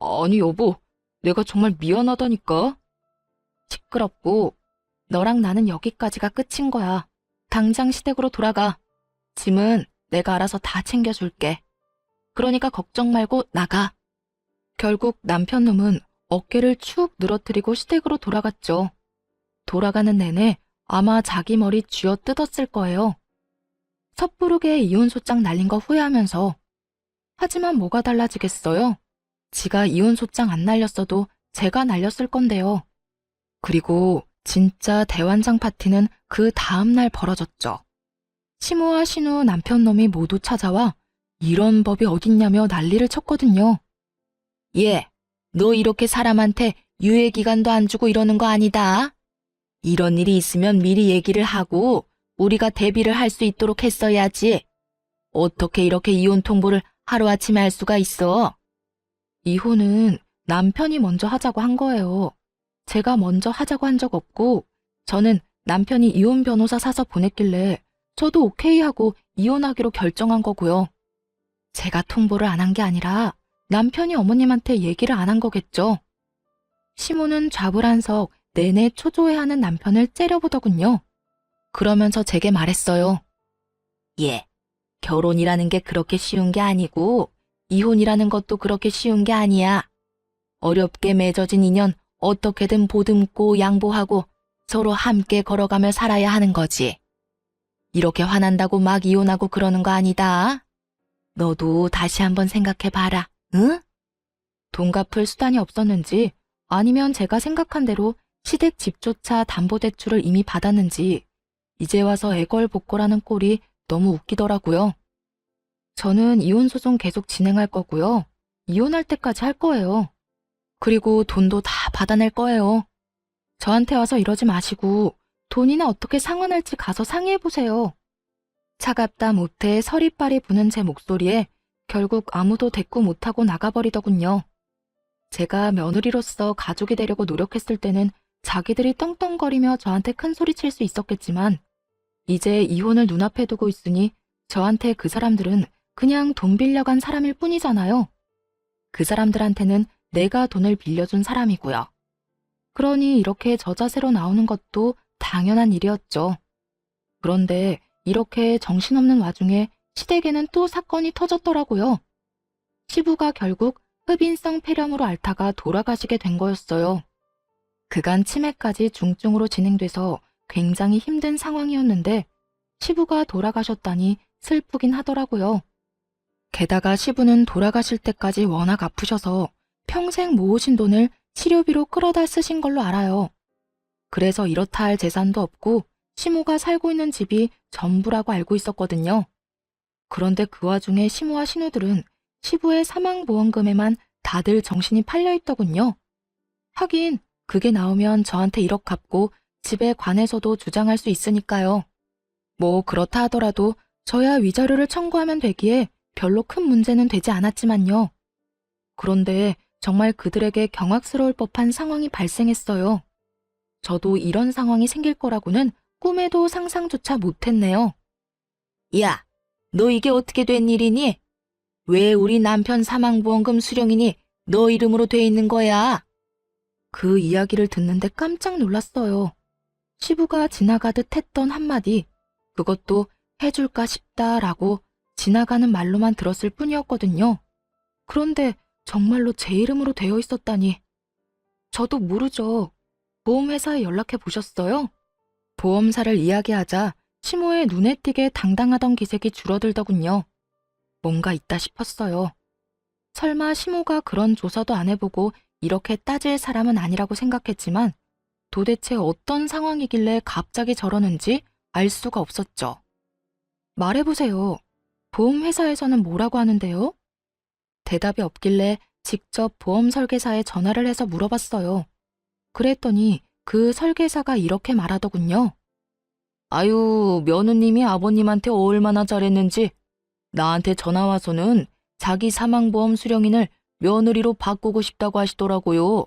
아니 여보, 내가 정말 미안하다니까. 시끄럽고 너랑 나는 여기까지가 끝인 거야. 당장 시댁으로 돌아가. 짐은 내가 알아서 다 챙겨줄게. 그러니까 걱정 말고 나가. 결국 남편 놈은 어깨를 축 늘어뜨리고 시댁으로 돌아갔죠. 돌아가는 내내 아마 자기 머리 쥐어 뜯었을 거예요. 섣부르게 이혼소장 날린 거 후회하면서. 하지만 뭐가 달라지겠어요? 지가 이혼소장 안 날렸어도 제가 날렸을 건데요. 그리고 진짜 대환장 파티는 그 다음날 벌어졌죠. 시모와 신우 남편 놈이 모두 찾아와 이런 법이 어딨냐며 난리를 쳤거든요. 얘, 너 이렇게 사람한테 유예기간도 안 주고 이러는 거 아니다. 이런 일이 있으면 미리 얘기를 하고 우리가 대비를 할 수 있도록 했어야지. 어떻게 이렇게 이혼 통보를 하루아침에 할 수가 있어? 이혼은 남편이 먼저 하자고 한 거예요. 제가 먼저 하자고 한 적 없고 저는 남편이 이혼 변호사 사서 보냈길래 저도 오케이 하고 이혼하기로 결정한 거고요. 제가 통보를 안 한 게 아니라 남편이 어머님한테 얘기를 안 한 거겠죠. 시모는 좌불안석 내내 초조해하는 남편을 째려보더군요. 그러면서 제게 말했어요. 예, 결혼이라는 게 그렇게 쉬운 게 아니고 이혼이라는 것도 그렇게 쉬운 게 아니야. 어렵게 맺어진 인연 어떻게든 보듬고 양보하고 서로 함께 걸어가며 살아야 하는 거지. 이렇게 화난다고 막 이혼하고 그러는 거 아니다. 너도 다시 한번 생각해봐라, 응? 돈 갚을 수단이 없었는지 아니면 제가 생각한 대로 시댁 집조차 담보대출을 이미 받았는지 이제 와서 애걸복걸하는 꼴이 너무 웃기더라고요. 저는 이혼소송 계속 진행할 거고요. 이혼할 때까지 할 거예요. 그리고 돈도 다 받아낼 거예요. 저한테 와서 이러지 마시고 돈이나 어떻게 상환할지 가서 상의해보세요. 차갑다 못해 서리빨이 부는 제 목소리에 결국 아무도 대꾸 못하고 나가버리더군요. 제가 며느리로서 가족이 되려고 노력했을 때는 자기들이 떵떵거리며 저한테 큰 소리 칠 수 있었겠지만 이제 이혼을 눈앞에 두고 있으니 저한테 그 사람들은 그냥 돈 빌려간 사람일 뿐이잖아요. 그 사람들한테는 내가 돈을 빌려준 사람이고요. 그러니 이렇게 저자세로 나오는 것도 당연한 일이었죠. 그런데 이렇게 정신없는 와중에 시댁에는 또 사건이 터졌더라고요. 시부가 결국 흡인성 폐렴으로 앓다가 돌아가시게 된 거였어요. 그간 치매까지 중증으로 진행돼서 굉장히 힘든 상황이었는데 시부가 돌아가셨다니 슬프긴 하더라고요. 게다가 시부는 돌아가실 때까지 워낙 아프셔서 평생 모으신 돈을 치료비로 끌어다 쓰신 걸로 알아요. 그래서 이렇다 할 재산도 없고 시모가 살고 있는 집이 전부라고 알고 있었거든요. 그런데 그 와중에 시모와 신우들은 시부의 사망보험금에만 다들 정신이 팔려있더군요. 하긴 그게 나오면 저한테 1억 갚고 집에 관해서도 주장할 수 있으니까요. 뭐 그렇다 하더라도 저야 위자료를 청구하면 되기에 별로 큰 문제는 되지 않았지만요. 그런데 정말 그들에게 경악스러울 법한 상황이 발생했어요. 저도 이런 상황이 생길 거라고는 꿈에도 상상조차 못했네요. 야, 너 이게 어떻게 된 일이니? 왜 우리 남편 사망보험금 수령인이 너 이름으로 돼 있는 거야? 그 이야기를 듣는데 깜짝 놀랐어요. 시부가 지나가듯 했던 한마디, 그것도 해줄까 싶다라고 지나가는 말로만 들었을 뿐이었거든요. 그런데 정말로 제 이름으로 되어 있었다니. 저도 모르죠. 보험회사에 연락해 보셨어요? 보험사를 이야기하자 시모의 눈에 띄게 당당하던 기색이 줄어들더군요. 뭔가 있다 싶었어요. 설마 시모가 그런 조사도 안 해보고 이렇게 따질 사람은 아니라고 생각했지만 도대체 어떤 상황이길래 갑자기 저러는지 알 수가 없었죠. 말해보세요. 보험회사에서는 뭐라고 하는데요? 대답이 없길래 직접 보험 설계사에 전화를 해서 물어봤어요. 그랬더니 그 설계사가 이렇게 말하더군요. 아유, 며느님이 아버님한테 얼마나 잘했는지 나한테 전화 와서는 자기 사망보험 수령인을 며느리로 바꾸고 싶다고 하시더라고요.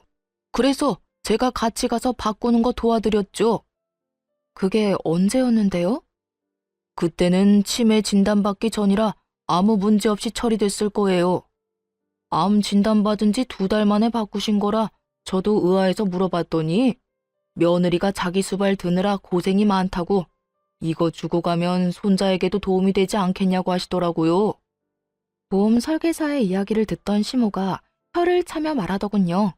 그래서 제가 같이 가서 바꾸는 거 도와드렸죠. 그게 언제였는데요? 그때는 치매 진단받기 전이라 아무 문제 없이 처리됐을 거예요. 암 진단받은 지 2달 만에 바꾸신 거라 저도 의아해서 물어봤더니 며느리가 자기 수발 드느라 고생이 많다고 이거 주고 가면 손자에게도 도움이 되지 않겠냐고 하시더라고요. 보험 설계사의 이야기를 듣던 시모가 혀를 차며 말하더군요.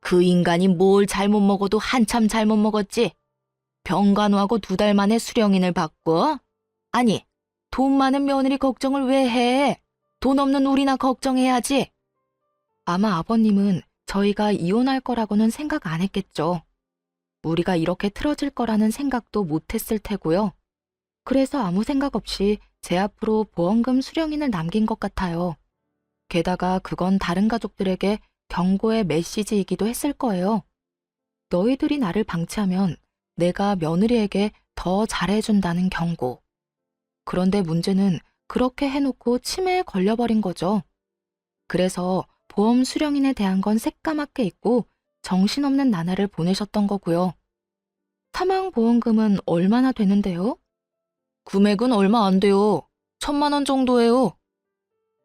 그 인간이 뭘 잘못 먹어도 한참 잘못 먹었지. 병간호하고 2달 만에 수령인을 바꿔? 아니, 돈 많은 며느리 걱정을 왜 해? 돈 없는 우리나 걱정해야지. 아마 아버님은 저희가 이혼할 거라고는 생각 안 했겠죠. 우리가 이렇게 틀어질 거라는 생각도 못 했을 테고요. 그래서 아무 생각 없이 제 앞으로 보험금 수령인을 남긴 것 같아요. 게다가 그건 다른 가족들에게 경고의 메시지이기도 했을 거예요. 너희들이 나를 방치하면 내가 며느리에게 더 잘해준다는 경고. 그런데 문제는 그렇게 해놓고 치매에 걸려버린 거죠. 그래서 보험 수령인에 대한 건 새까맣게 잊고 정신없는 나날을 보내셨던 거고요. 사망보험금은 얼마나 되는데요? 금액은 얼마 안 돼요. 1,000만 원 정도예요.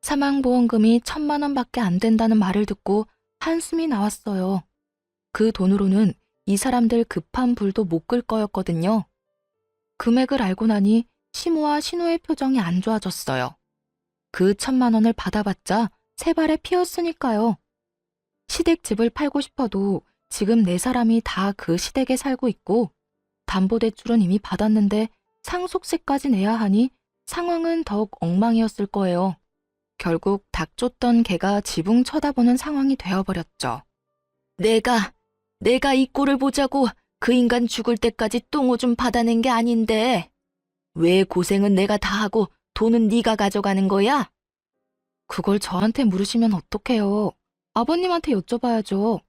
사망보험금이 1,000만 원밖에 안 된다는 말을 듣고 한숨이 나왔어요. 그 돈으로는 이 사람들 급한 불도 못 끌 거였거든요. 금액을 알고 나니 시모와 신호의 표정이 안 좋아졌어요. 그 1,000만 원을 받아봤자 세 발에 피었으니까요. 시댁집을 팔고 싶어도 지금 네 사람이 다 그 시댁에 살고 있고 담보대출은 이미 받았는데 상속세까지 내야 하니 상황은 더욱 엉망이었을 거예요. 결국 닭 쫓던 개가 지붕 쳐다보는 상황이 되어버렸죠. 내가 이 꼴을 보자고 그 인간 죽을 때까지 똥오줌 받아낸 게 아닌데 왜 고생은 내가 다 하고 돈은 네가 가져가는 거야? 그걸 저한테 물으시면 어떡해요. 아버님한테 여쭤봐야죠.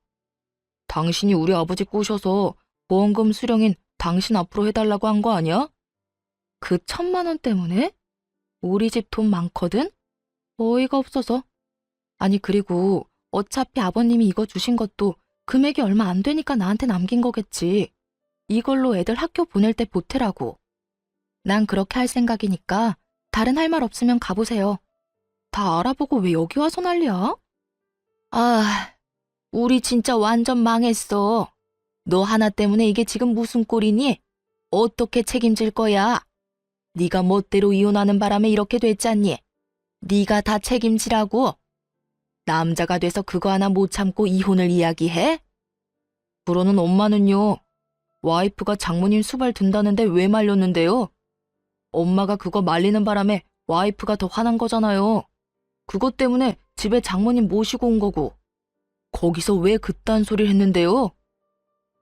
당신이 우리 아버지 꼬셔서 보험금 수령인 당신 앞으로 해달라고 한 거 아니야? 그 1,000만 원 때문에? 우리 집 돈 많거든? 어이가 없어서. 아니 그리고 어차피 아버님이 이거 주신 것도 금액이 얼마 안 되니까 나한테 남긴 거겠지. 이걸로 애들 학교 보낼 때 보태라고. 난 그렇게 할 생각이니까 다른 할 말 없으면 가보세요. 다 알아보고 왜 여기 와서 난리야? 아, 우리 진짜 완전 망했어. 너 하나 때문에 이게 지금 무슨 꼴이니? 어떻게 책임질 거야? 네가 멋대로 이혼하는 바람에 이렇게 됐잖니? 네가 다 책임지라고. 남자가 돼서 그거 하나 못 참고 이혼을 이야기해? 그러는 엄마는요. 와이프가 장모님 수발 든다는데 왜 말렸는데요? 엄마가 그거 말리는 바람에 와이프가 더 화난 거잖아요. 그것 때문에 집에 장모님 모시고 온 거고. 거기서 왜 그딴 소리를 했는데요?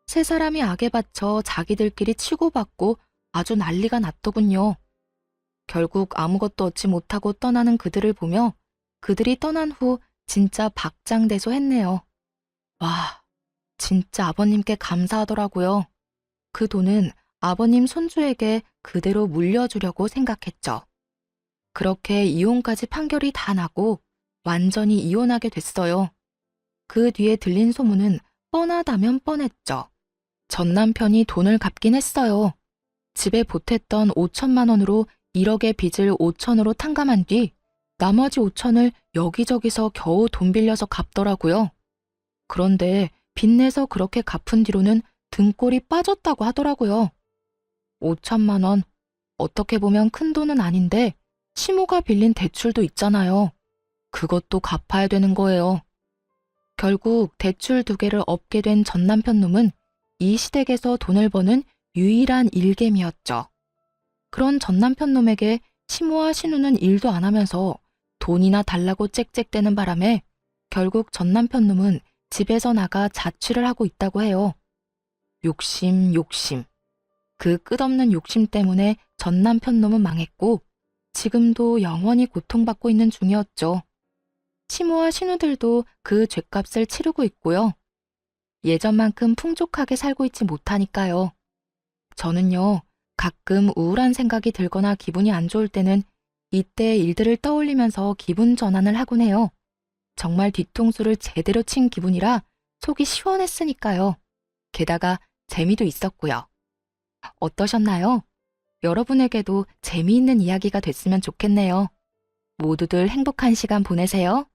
세 사람이 악에 받쳐 자기들끼리 치고받고 아주 난리가 났더군요. 결국 아무것도 얻지 못하고 떠나는 그들을 보며 그들이 떠난 후 진짜 박장대소했네요. 와, 진짜 아버님께 감사하더라고요. 그 돈은 아버님 손주에게 그대로 물려주려고 생각했죠. 그렇게 이혼까지 판결이 다 나고 완전히 이혼하게 됐어요. 그 뒤에 들린 소문은 뻔하다면 뻔했죠. 전 남편이 돈을 갚긴 했어요. 집에 보탰던 5천만 원으로 1억의 빚을 5천으로 탕감한 뒤 나머지 5천을 여기저기서 겨우 돈 빌려서 갚더라고요. 그런데 빚내서 그렇게 갚은 뒤로는 등골이 빠졌다고 하더라고요. 5천만 원, 어떻게 보면 큰 돈은 아닌데 시모가 빌린 대출도 있잖아요. 그것도 갚아야 되는 거예요. 결국 대출 2개를 엎게 된 전 남편 놈은 이 시댁에서 돈을 버는 유일한 일개미였죠. 그런 전 남편 놈에게 시모와 신우는 일도 안 하면서 돈이나 달라고 짹짹대는 바람에 결국 전 남편 놈은 집에서 나가 자취를 하고 있다고 해요. 욕심, 욕심. 그 끝없는 욕심 때문에 전 남편 놈은 망했고 지금도 영원히 고통받고 있는 중이었죠. 시모와 신우들도 그 죗값을 치르고 있고요. 예전만큼 풍족하게 살고 있지 못하니까요. 저는요, 가끔 우울한 생각이 들거나 기분이 안 좋을 때는 이때 일들을 떠올리면서 기분 전환을 하곤 해요. 정말 뒤통수를 제대로 친 기분이라 속이 시원했으니까요. 게다가 재미도 있었고요. 어떠셨나요? 여러분에게도 재미있는 이야기가 됐으면 좋겠네요. 모두들 행복한 시간 보내세요.